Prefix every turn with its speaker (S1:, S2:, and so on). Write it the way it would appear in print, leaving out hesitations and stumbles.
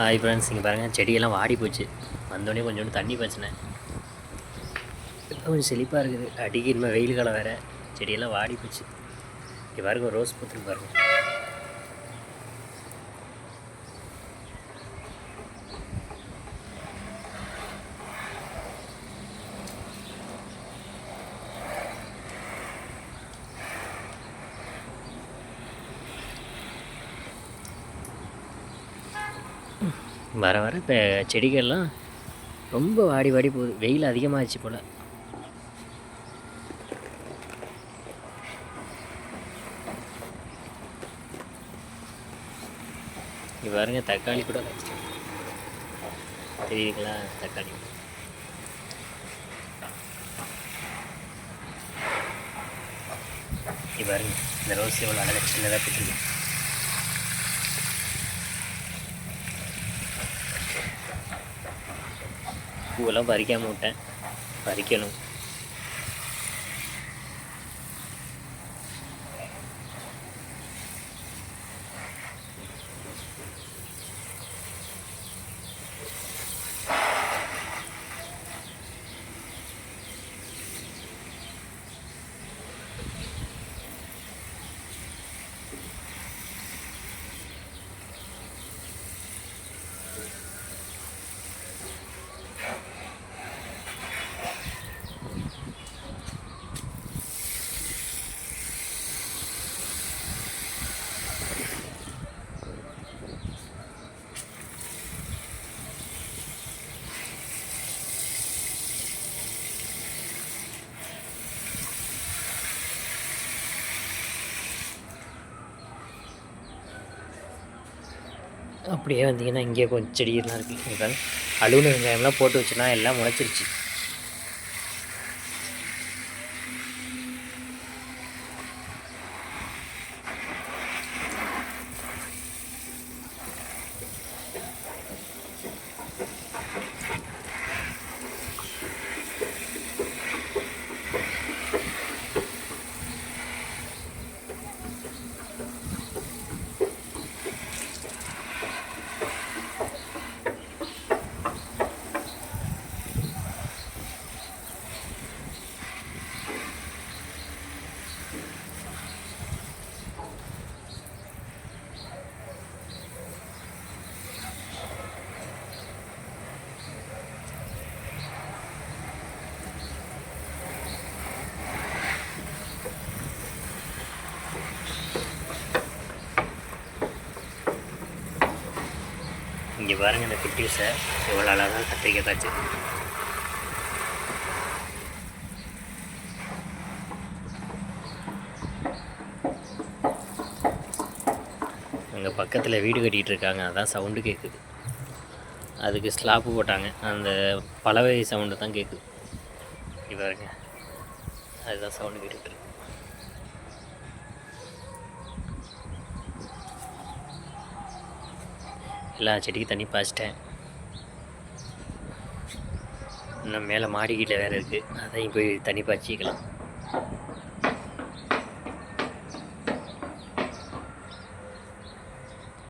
S1: Hi friends, இங்கே பாருங்கள் செடியெல்லாம் வாடி போச்சு. வந்தோடனே கொஞ்சோண்டு தண்ணி பாய்ச்சினேன். இப்போ கொஞ்சம் செழிப்பாக இருக்குது. அடிக்கு இனிமேல் வெயில் காலம் வேறு, செடியெல்லாம் வாடி போச்சு. இங்கே பாருங்க, ஒரு ரோஸ் பூத்துன்னு பாருங்கள். வர வர இப்போ செடிகள்லாம் ரொம்ப வாடி வாடி போகுது. வெயில் அதிகமாகிடுச்சு போல். இங்கே பாருங்க, தக்காளி கூட தெரியுதுங்களா? தக்காளி இங்கே பாருங்க, இந்த ரோஸ் எவ்வளோ அழகாக சின்னதாக பிடிச்சிருக்கு. பூவெல்லாம் பறிக்காமல் விட்டேன், பறிக்கணும். அப்படியே வந்தீங்கன்னா இங்கே கொஞ்சம் செடியெல்லாம் இருக்குது. இப்போ அலுவலக வெங்காயம்லாம் போட்டு வச்சுன்னா எல்லாம் முளைச்சிருச்சு. இங்கே பாருங்கள், இந்த குட்டீஸை எவ்வளோ அழகாக கத்திரிக்காய் காய்ச்சி. அங்கே பக்கத்தில் வீடு கட்டிகிட்டு இருக்காங்க, அதான் சவுண்டு கேட்குது. அதுக்கு ஸ்லாப்பு போட்டாங்க, அந்த பலவை சவுண்டு தான் கேட்குது. இங்கே பாருங்க, அதுதான் சவுண்டு கேட்டுட்ருக்கு. எல்லா செடிக்கு தண்ணி பாய்ச்சிட்டேன். இன்னும் மேலே மாடிக்கிட்ட வேறு இருக்குது, அதையும் போய் தண்ணி பாய்ச்சிக்கலாம்.